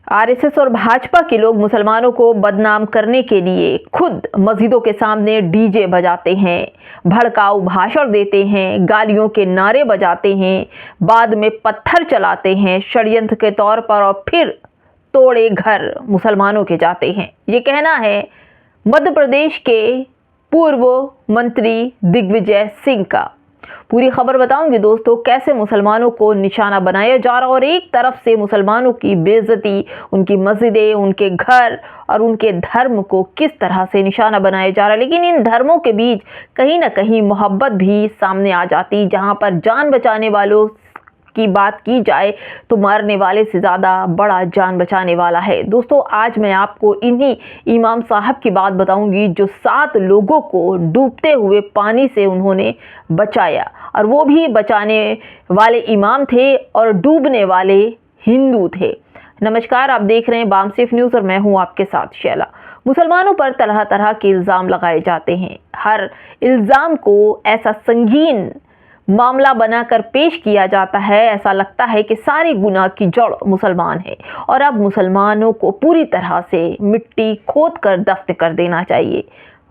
RSS और भाजपा के लोग मुसलमानों को बदनाम करने के लिए खुद मस्जिदों के सामने डीजे बजाते हैं, भड़काऊ भाषण देते हैं, गालियों के नारे बजाते हैं, बाद में पत्थर चलाते हैं षड्यंत्र के तौर पर और फिर तोड़े घर मुसलमानों के जाते हैं। ये कहना है मध्य प्रदेश के पूर्व मंत्री दिग्विजय सिंह का। पूरी खबर बताऊंगी दोस्तों, कैसे मुसलमानों को निशाना बनाया जा रहा और एक तरफ से मुसलमानों की बेइज्जती, उनकी मस्जिदें, उनके घर और उनके धर्म को किस तरह से निशाना बनाया जा रहा है। लेकिन इन धर्मों के बीच कहीं ना कहीं मोहब्बत भी सामने आ जाती। जहां पर जान बचाने वालों की बात की जाए तो मरने वाले से ज़्यादा बड़ा जान बचाने वाला है। दोस्तों, आज मैं आपको इन्हीं इमाम साहब की बात बताऊंगी जो 7 लोगों को डूबते हुए पानी से उन्होंने बचाया, और वो भी बचाने वाले इमाम थे और डूबने वाले हिंदू थे। नमस्कार, आप देख रहे हैं बामसेफ न्यूज़ और मैं हूं आपके साथ शैला। मुसलमानों पर तरह तरह के इल्ज़ाम लगाए जाते हैं। हर इल्ज़ाम को ऐसा संगीन मामला बनाकर पेश किया जाता है, ऐसा लगता है कि सारी गुनाह की जड़ मुसलमान है और अब मुसलमानों को पूरी तरह से मिट्टी खोद कर दफ्न कर देना चाहिए।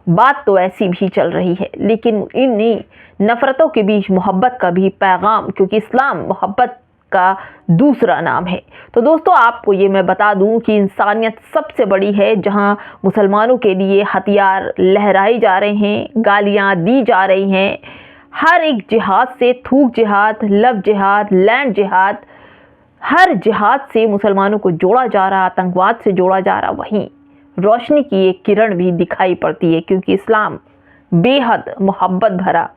बात तो ऐसी भी चल रही है, लेकिन इन्हीं नफरतों के बीच मोहब्बत का भी पैगाम, क्योंकि इस्लाम मोहब्बत का दूसरा नाम है। तो दोस्तों, आपको ये मैं बता दूं कि इंसानियत सबसे बड़ी है, जहां मुसलमानों के लिए हथियार लहराए जा रहे हैं, गालियां दी जा रही हैं। हर एक जिहाद से, थूक जिहाद, लव जिहाद, लैंड जिहाद, हर जिहाद से मुसलमानों को जोड़ा जा रहा, आतंकवाद से जोड़ा जा रहा। वहीं रोशनी की एक किरण भी दिखाई पड़ती है, क्योंकि इस्लाम बेहद मोहब्बत भरा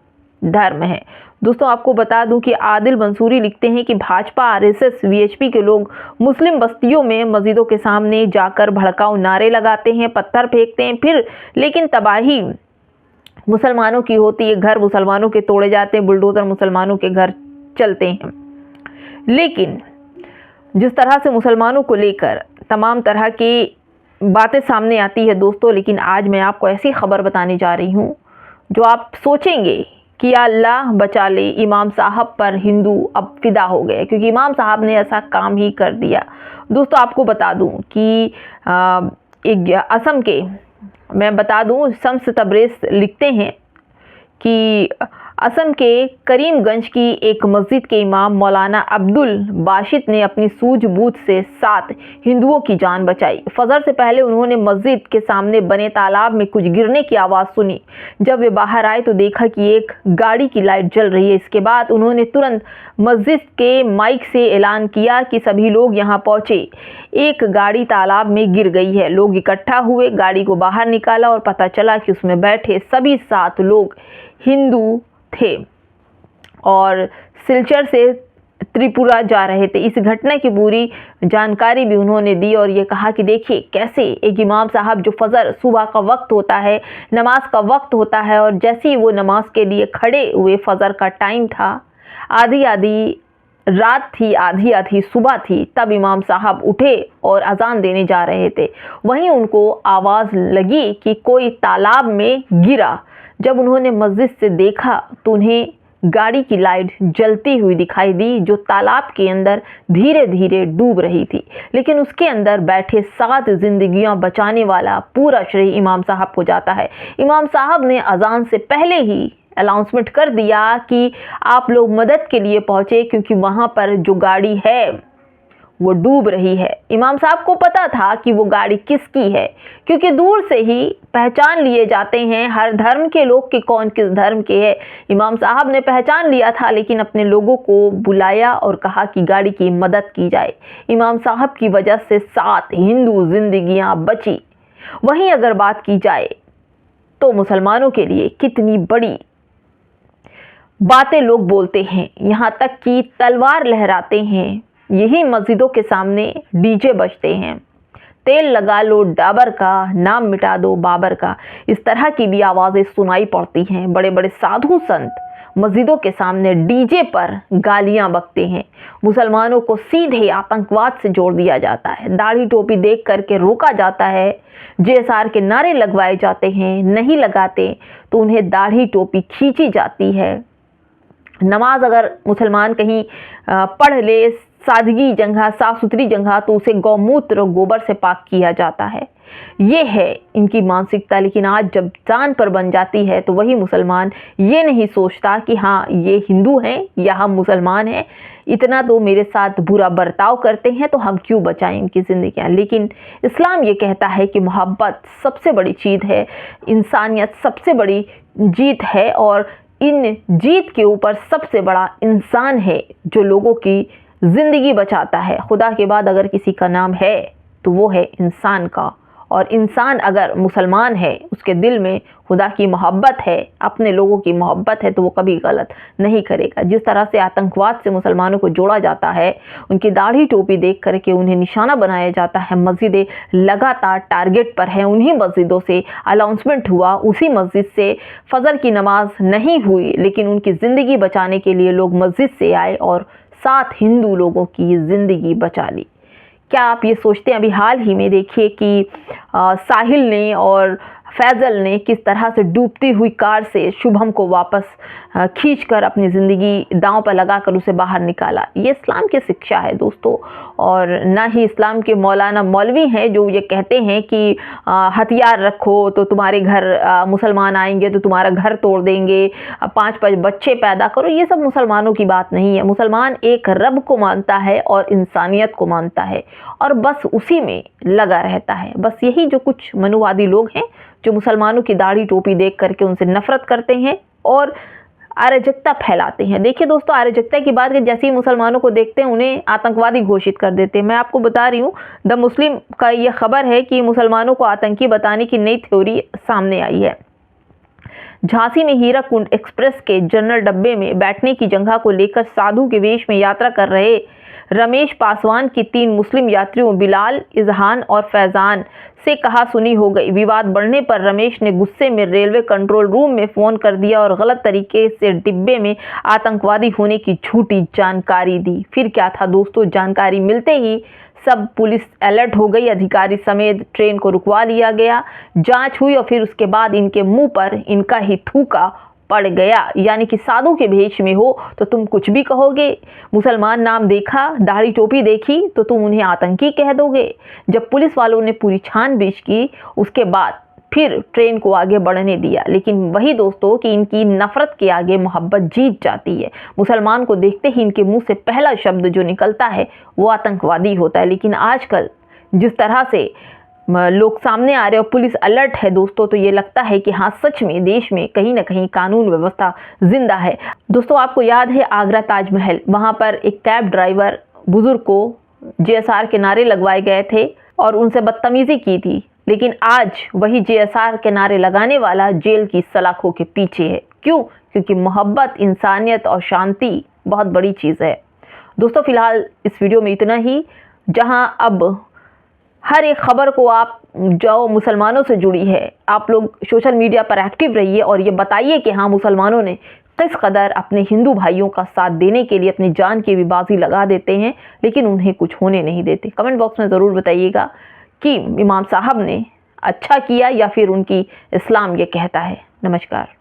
धर्म है। दोस्तों, आपको बता दूं कि आदिल मंसूरी लिखते हैं कि भाजपा, आरएसएस, वीएचपी के लोग मुस्लिम बस्तियों में मस्जिदों के सामने जाकर भड़काऊ नारे लगाते हैं, पत्थर फेंकते हैं, फिर लेकिन तबाही मुसलमानों की होती है, घर मुसलमानों के तोड़े जाते हैं, बुलडोजर मुसलमानों के घर चलते हैं। लेकिन जिस तरह से मुसलमानों को लेकर तमाम तरह की बातें सामने आती है दोस्तों, लेकिन आज मैं आपको ऐसी खबर बताने जा रही हूँ जो आप सोचेंगे कि या अल्लाह बचा ले, इमाम साहब पर हिंदू अब फिदा हो गए, क्योंकि इमाम साहब ने ऐसा काम ही कर दिया। दोस्तों, आपको बता दूं कि एक असम के, मैं बता दूं, शम्स तबरेज़ लिखते हैं कि असम के करीमगंज की एक मस्जिद के इमाम मौलाना अब्दुल बाशित ने अपनी सूझबूझ से 7 हिंदुओं की जान बचाई। फजर से पहले उन्होंने मस्जिद के सामने बने तालाब में कुछ गिरने की आवाज़ सुनी। जब वे बाहर आए तो देखा कि एक गाड़ी की लाइट जल रही है। इसके बाद उन्होंने तुरंत मस्जिद के माइक से ऐलान किया कि सभी लोग यहाँ पहुँचे, एक गाड़ी तालाब में गिर गई है। लोग इकट्ठा हुए, गाड़ी को बाहर निकाला और पता चला कि उसमें बैठे सभी 7 लोग हिंदू थे और सिलचर से त्रिपुरा जा रहे थे। इस घटना की पूरी जानकारी भी उन्होंने दी और ये कहा कि देखिए कैसे एक इमाम साहब, जो फजर सुबह का वक्त होता है, नमाज का वक्त होता है, और जैसे ही वो नमाज के लिए खड़े हुए, फजर का टाइम था, आधी आधी रात थी, आधी आधी सुबह थी, तब इमाम साहब उठे और अजान देने जा रहे थे। वहीं उनको आवाज़ लगी कि कोई तालाब में गिरा। जब उन्होंने मस्जिद से देखा तो उन्हें गाड़ी की लाइट जलती हुई दिखाई दी, जो तालाब के अंदर धीरे धीरे डूब रही थी। लेकिन उसके अंदर बैठे 7 जिंदगियां बचाने वाला पूरा श्रेय इमाम साहब को जाता है। इमाम साहब ने अजान से पहले ही अनाउंसमेंट कर दिया कि आप लोग मदद के लिए पहुंचे, क्योंकि वहां पर जो गाड़ी है वो डूब रही है। इमाम साहब को पता था कि वो गाड़ी किसकी है, क्योंकि दूर से ही पहचान लिए जाते हैं हर धर्म के लोग कि कौन किस धर्म के है। इमाम साहब ने पहचान लिया था, लेकिन अपने लोगों को बुलाया और कहा कि गाड़ी की मदद की जाए। इमाम साहब की वजह से 7 हिंदू जिंदगियां बची। वहीं अगर बात की जाए तो मुसलमानों के लिए कितनी बड़ी बातें लोग बोलते हैं, यहाँ तक कि तलवार लहराते हैं। यही मस्जिदों के सामने डीजे बजते हैं, तेल लगा लो डाबर का, नाम मिटा दो बाबर का, इस तरह की भी आवाज़ें सुनाई पड़ती हैं। बड़े बड़े साधु संत मस्जिदों के सामने डीजे पर गालियां बकते हैं। मुसलमानों को सीधे आतंकवाद से जोड़ दिया जाता है। दाढ़ी टोपी देख करके रोका जाता है, जेएसआर के नारे लगवाए जाते हैं, नहीं लगाते तो उन्हें दाढ़ी टोपी खींची जाती है। नमाज अगर मुसलमान कहीं पढ़ ले, सादगी जगह, साफ सुथरी जगह, तो उसे गौमूत्र और गोबर से पाक किया जाता है। ये है इनकी मानसिकता। लेकिन आज जब जान पर बन जाती है तो वही मुसलमान ये नहीं सोचता कि हाँ ये हिंदू हैं या हम मुसलमान हैं, इतना तो मेरे साथ बुरा बर्ताव करते हैं तो हम क्यों बचाएं इनकी ज़िंदगियां। लेकिन इस्लाम ये कहता है कि मोहब्बत सबसे बड़ी चीज़ है, इंसानियत सबसे बड़ी जीत है, और इन जीत के ऊपर सबसे बड़ा इंसान है जो लोगों की ज़िंदगी बचाता है। खुदा के बाद अगर किसी का नाम है तो वो है इंसान का, और इंसान अगर मुसलमान है, उसके दिल में खुदा की मोहब्बत है, अपने लोगों की मोहब्बत है, तो वो कभी गलत नहीं करेगा। जिस तरह से आतंकवाद से मुसलमानों को जोड़ा जाता है, उनकी दाढ़ी टोपी देख करके उन्हें निशाना बनाया जाता है, मस्जिदें लगातार टारगेट पर हैं, उन्हीं मस्जिदों से अनाउंसमेंट हुआ, उसी मस्जिद से फजर की नमाज नहीं हुई, लेकिन उनकी ज़िंदगी बचाने के लिए लोग मस्जिद से आए और 7 हिंदू लोगों की ज़िंदगी बचा ली। क्या आप ये सोचते हैं? अभी हाल ही में देखिए कि साहिल ने और फैज़ल ने किस तरह से डूबती हुई कार से शुभम को वापस खींचकर अपनी ज़िंदगी दांव पर लगाकर उसे बाहर निकाला। ये इस्लाम की शिक्षा है दोस्तों, और ना ही इस्लाम के मौलाना मौलवी हैं जो ये कहते हैं कि हथियार रखो तो तुम्हारे घर मुसलमान आएंगे तो तुम्हारा घर तोड़ देंगे, 5-5 बच्चे पैदा करो। ये सब मुसलमानों की बात नहीं है। मुसलमान एक रब को मानता है और इंसानियत को मानता है, और बस उसी में लगा रहता है। बस यही जो कुछ मनुवादी लोग हैं जो मुसलमानों की दाढ़ी टोपी देख करके उनसे नफरत करते हैं और अराजकता फैलाते हैं। देखिए दोस्तों, अराजकता की बात जैसे ही मुसलमानों को देखते हैं उन्हें आतंकवादी घोषित कर देते हैं। मैं आपको बता रही हूँ, द मुस्लिम का यह खबर है कि मुसलमानों को आतंकी बताने की नई थ्योरी सामने आई है। झांसी में हीराकुंड एक्सप्रेस के जनरल डब्बे में बैठने की जगह को लेकर साधु के वेश में यात्रा कर रहे रमेश पासवान की 3 मुस्लिम यात्रियों बिलाल, इजहान और फैजान से कहा सुनी हो गई। विवाद बढ़ने पर रमेश ने गुस्से में रेलवे कंट्रोल रूम में फ़ोन कर दिया और गलत तरीके से डिब्बे में आतंकवादी होने की झूठी जानकारी दी। फिर क्या था दोस्तों, जानकारी मिलते ही सब पुलिस अलर्ट हो गई, अधिकारी समेत ट्रेन को रुकवा लिया गया, जांच हुई और फिर उसके बाद इनके मुंह पर इनका ही थूका पड़ गया। यानी कि साधु के भेष में हो तो तुम कुछ भी कहोगे, मुसलमान नाम देखा, दाढ़ी टोपी देखी तो तुम उन्हें आतंकी कह दोगे। जब पुलिस वालों ने पूरी छानबीन की उसके बाद फिर ट्रेन को आगे बढ़ने दिया। लेकिन वही दोस्तों कि इनकी नफरत के आगे मोहब्बत जीत जाती है। मुसलमान को देखते ही इनके मुंह से पहला शब्द जो निकलता है वो आतंकवादी होता है। लेकिन आजकल जिस तरह से लोग सामने आ रहे और पुलिस अलर्ट है दोस्तों, तो ये लगता है कि हाँ सच में देश में कहीं ना कहीं कानून व्यवस्था जिंदा है। दोस्तों आपको याद है आगरा ताजमहल, वहाँ पर एक कैब ड्राइवर बुजुर्ग को JSR के नारे लगवाए गए थे और उनसे बदतमीजी की थी। लेकिन आज वही JSR के नारे लगाने वाला जेल की सलाखों के पीछे है। क्यों? क्योंकि मोहब्बत, इंसानियत और शांति बहुत बड़ी चीज़ है। दोस्तों फिलहाल इस वीडियो में इतना ही, जहां अब हर एक खबर को आप जो मुसलमानों से जुड़ी है, आप लोग सोशल मीडिया पर एक्टिव रहिए और ये बताइए कि हाँ मुसलमानों ने किस कदर अपने हिंदू भाइयों का साथ देने के लिए अपनी जान की भी बाजी लगा देते हैं, लेकिन उन्हें कुछ होने नहीं देते। कमेंट बॉक्स में ज़रूर बताइएगा कि इमाम साहब ने अच्छा किया या फिर उनकी इस्लाम ये कहता है। नमस्कार।